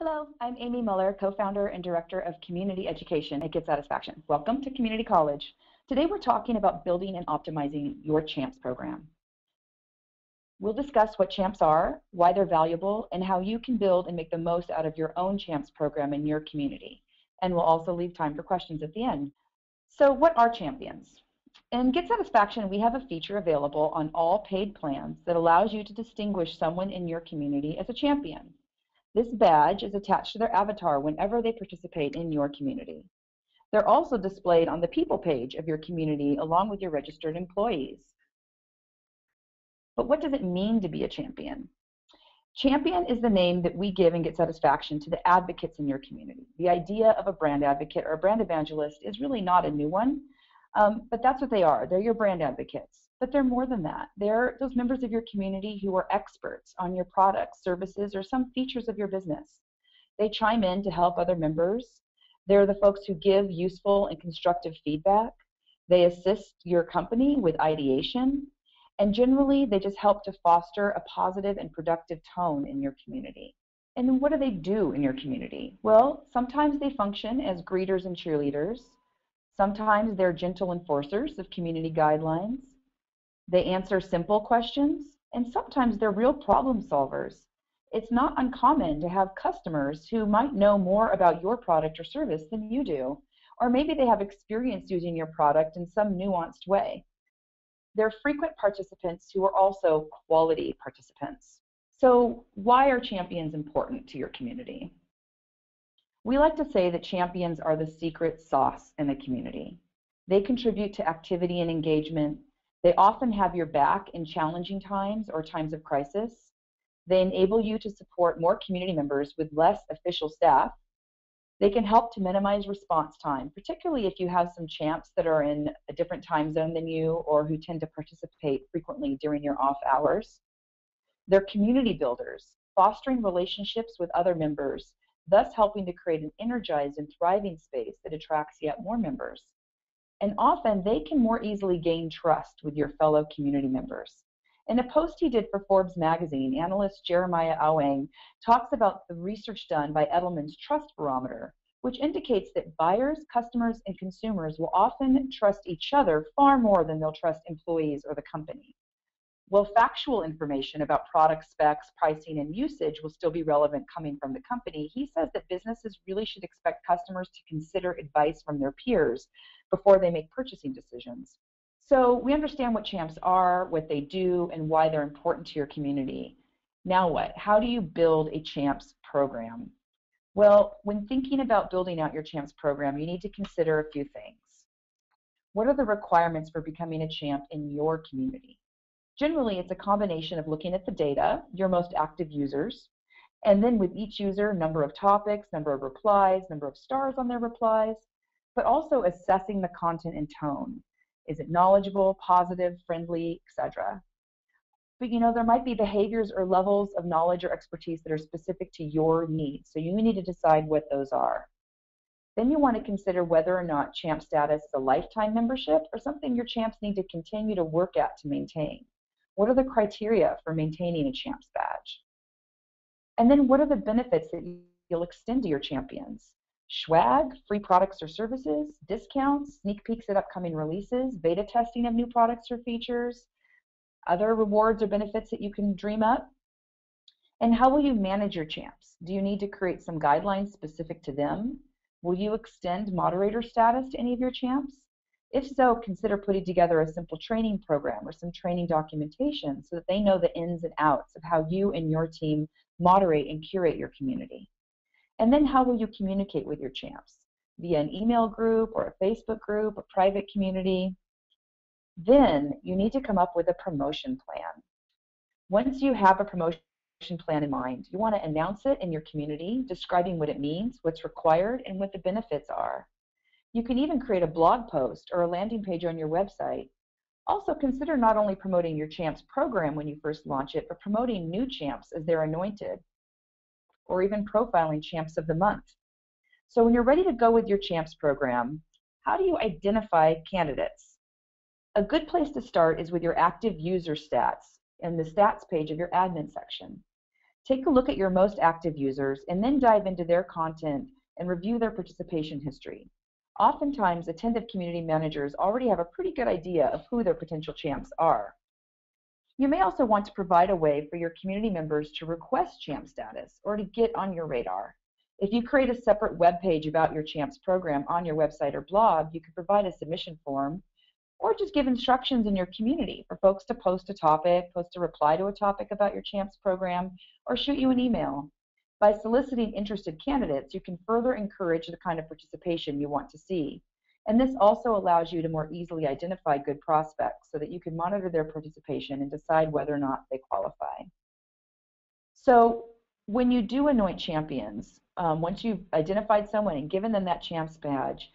Hello, I'm Amy Muller, co-founder and director of community education at Get Satisfaction. Welcome to Community College. Today we're talking about building and optimizing your CHAMPS program. We'll discuss what CHAMPS are, why they're valuable, and how you can build and make the most out of your own CHAMPS program in your community. And we'll also leave time for questions at the end. So what are champions? In Get Satisfaction, we have a feature available on all paid plans that allows you to distinguish someone in your community as a champion. This badge is attached to their avatar whenever they participate in your community. They're also displayed on the people page of your community along with your registered employees. But what does it mean to be a champion? Champion is the name that we give and Get Satisfaction to the advocates in your community. The idea of a brand advocate or a brand evangelist is really not a new one, but that's what they are. They're your brand advocates. But they're more than that. They're those members of your community who are experts on your products, services, or some features of your business. They chime in to help other members. They're the folks who give useful and constructive feedback. They assist your company with ideation. And generally, they just help to foster a positive and productive tone in your community. And what do they do in your community? Well, sometimes they function as greeters and cheerleaders. Sometimes they're gentle enforcers of community guidelines. They answer simple questions, and sometimes they're real problem solvers. It's not uncommon to have customers who might know more about your product or service than you do, or maybe they have experience using your product in some nuanced way. They're frequent participants who are also quality participants. So why are champions important to your community? We like to say that champions are the secret sauce in the community. They contribute to activity and engagement. They often have your back in challenging times or times of crisis. They enable you to support more community members with less official staff. They can help to minimize response time, particularly if you have some champs that are in a different time zone than you or who tend to participate frequently during your off hours. They're community builders, fostering relationships with other members, thus helping to create an energized and thriving space that attracts yet more members. And often they can more easily gain trust with your fellow community members. In a post he did for Forbes magazine, analyst Jeremiah Awang talks about the research done by Edelman's Trust Barometer, which indicates that buyers, customers, and consumers will often trust each other far more than they'll trust employees or the company. While factual information about product specs, pricing, and usage will still be relevant coming from the company, he says that businesses really should expect customers to consider advice from their peers before they make purchasing decisions. So we understand what champs are, what they do, and why they're important to your community. Now what? How do you build a champs program? Well, when thinking about building out your champs program, you need to consider a few things. What are the requirements for becoming a champ in your community? Generally, it's a combination of looking at the data, your most active users, and then with each user, number of topics, number of replies, number of stars on their replies, but also assessing the content and tone. Is it knowledgeable, positive, friendly, etc.? But there might be behaviors or levels of knowledge or expertise that are specific to your needs, so you need to decide what those are. Then you want to consider whether or not champ status is a lifetime membership or something your champs need to continue to work at to maintain. What are the criteria for maintaining a champs badge? And then what are the benefits that you'll extend to your champions? Swag, free products or services, discounts, sneak peeks at upcoming releases, beta testing of new products or features, other rewards or benefits that you can dream up? And how will you manage your champs? Do you need to create some guidelines specific to them? Will you extend moderator status to any of your champs? If so, consider putting together a simple training program or some training documentation so that they know the ins and outs of how you and your team moderate and curate your community. And then how will you communicate with your champs? Via an email group or a Facebook group, a private community? Then you need to come up with a promotion plan. Once you have a promotion plan in mind, you want to announce it in your community, describing what it means, what's required, and what the benefits are. You can even create a blog post or a landing page on your website. Also consider not only promoting your champs program when you first launch it, but promoting new champs as they're anointed, or even profiling champs of the month. So when you're ready to go with your champs program, how do you identify candidates? A good place to start is with your active user stats in the stats page of your admin section. Take a look at your most active users and then dive into their content and review their participation history. Oftentimes, attentive community managers already have a pretty good idea of who their potential champs are. You may also want to provide a way for your community members to request champ status or to get on your radar. If you create a separate web page about your champs program on your website or blog, you can provide a submission form or just give instructions in your community for folks to post a topic, post a reply to a topic about your champs program, or shoot you an email. By soliciting interested candidates, you can further encourage the kind of participation you want to see. And this also allows you to more easily identify good prospects so that you can monitor their participation and decide whether or not they qualify. So when you do anoint champions, once you've identified someone and given them that champs badge,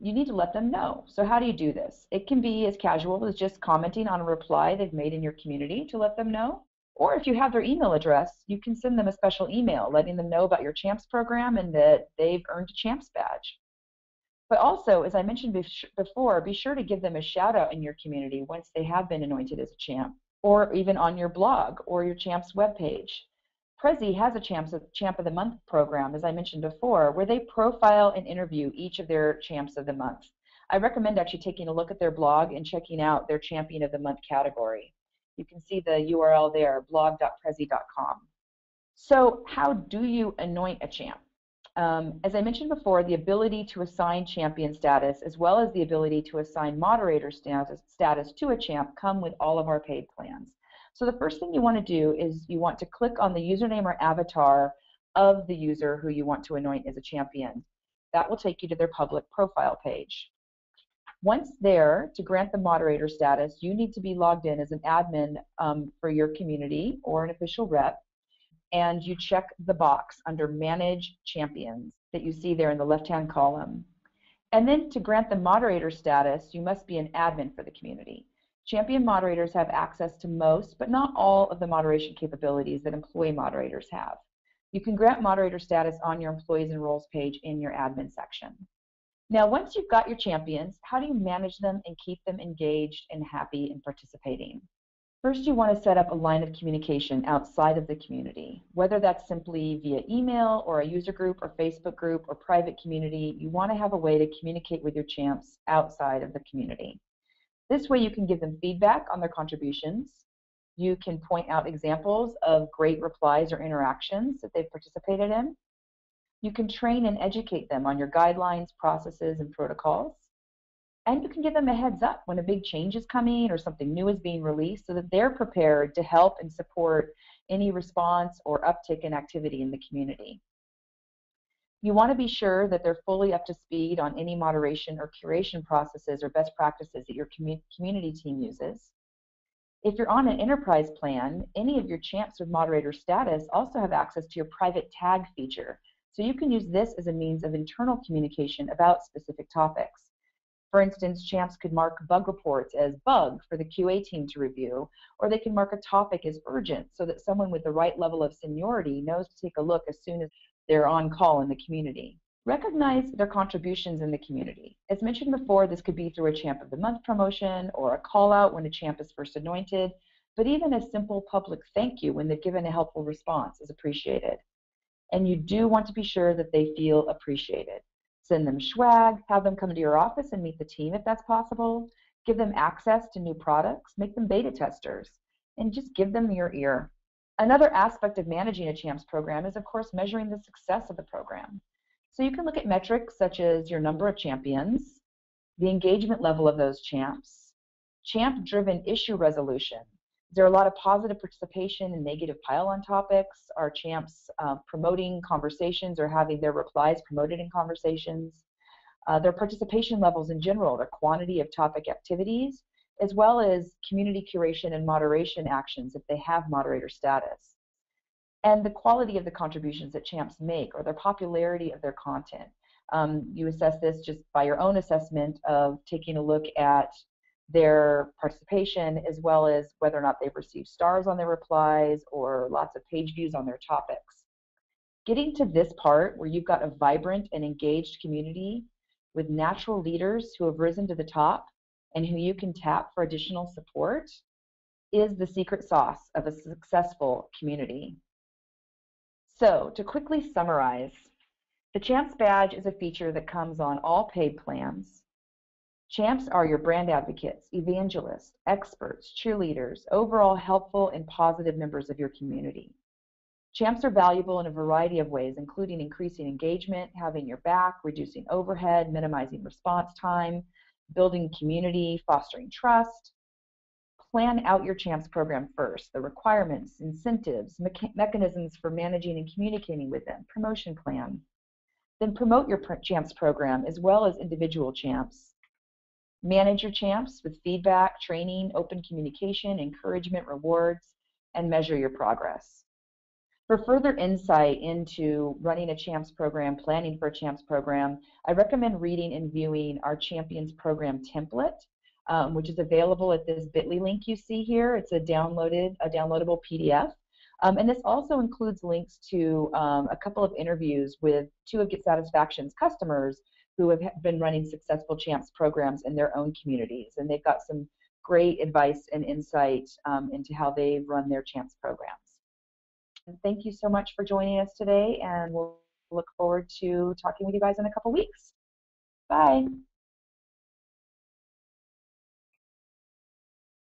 you need to let them know. So how do you do this? It can be as casual as just commenting on a reply they've made in your community to let them know. Or if you have their email address, you can send them a special email letting them know about your champs program and that they've earned a champs badge. But also, as I mentioned before, be sure to give them a shout out in your community once they have been anointed as a champ, or even on your blog or your champs webpage. Prezi has a Champ of the Month program, as I mentioned before, where they profile and interview each of their Champs of the Month. I recommend actually taking a look at their blog and checking out their Champion of the Month category. You can see the URL there, blog.prezi.com. So how do you anoint a champ? As I mentioned before, the ability to assign champion status as well as the ability to assign moderator status to a champ come with all of our paid plans. So the first thing you want to do is you want to click on the username or avatar of the user who you want to anoint as a champion. That will take you to their public profile page. Once there, to grant the moderator status, you need to be logged in as an admin for your community or an official rep, and you check the box under Manage Champions that you see there in the left-hand column. And then to grant the moderator status, you must be an admin for the community. Champion moderators have access to most, but not all, of the moderation capabilities that employee moderators have. You can grant moderator status on your employees and roles page in your admin section. Now, once you've got your champions, how do you manage them and keep them engaged and happy and participating? First, you want to set up a line of communication outside of the community. Whether that's simply via email or a user group or Facebook group or private community, you want to have a way to communicate with your champs outside of the community. This way you can give them feedback on their contributions. You can point out examples of great replies or interactions that they've participated in. You can train and educate them on your guidelines, processes, and protocols. And you can give them a heads up when a big change is coming or something new is being released so that they're prepared to help and support any response or uptick in activity in the community. You want to be sure that they're fully up to speed on any moderation or curation processes or best practices that your community team uses. If you're on an enterprise plan, any of your champs with moderator status also have access to your private tag feature. So you can use this as a means of internal communication about specific topics. For instance, champs could mark bug reports as bug for the QA team to review, or they can mark a topic as urgent so that someone with the right level of seniority knows to take a look as soon as they're on call in the community. Recognize their contributions in the community. As mentioned before, this could be through a Champ of the Month promotion or a call out when a champ is first anointed, but even a simple public thank you when they've given a helpful response is appreciated. And you do want to be sure that they feel appreciated. Send them swag, have them come to your office and meet the team if that's possible, give them access to new products, make them beta testers, and just give them your ear. Another aspect of managing a champs program is, of course, measuring the success of the program. So you can look at metrics such as your number of champions, the engagement level of those champs, champ-driven issue resolution. Is there a lot of positive participation and negative pile-on topics? Are champs promoting conversations or having their replies promoted in conversations? Their participation levels in general, their quantity of topic activities, as well as community curation and moderation actions if they have moderator status. And the quality of the contributions that champs make or their popularity of their content. You assess this just by your own assessment of taking a look at their participation as well as whether or not they've received stars on their replies or lots of page views on their topics. Getting to this part where you've got a vibrant and engaged community with natural leaders who have risen to the top and who you can tap for additional support is the secret sauce of a successful community. So to quickly summarize, the Champs badge is a feature that comes on all paid plans. Champs are your brand advocates, evangelists, experts, cheerleaders, overall helpful and positive members of your community. Champs are valuable in a variety of ways, including increasing engagement, having your back, reducing overhead, minimizing response time, building community, fostering trust. Plan out your Champs program first, the requirements, incentives, mechanisms for managing and communicating with them, promotion plan. Then promote your Champs program as well as individual Champs. Manage your Champs with feedback, training, open communication, encouragement, rewards, and measure your progress. For further insight into running a Champs program, planning for a Champs program, I recommend reading and viewing our Champions program template, which is available at this bit.ly link you see here. It's a downloadable PDF. And this also includes links to a couple of interviews with two of Get Satisfaction's customers who have been running successful Champs programs in their own communities. And they've got some great advice and insight into how they run their Champs programs. And thank you so much for joining us today, and we'll look forward to talking with you guys in a couple weeks. Bye.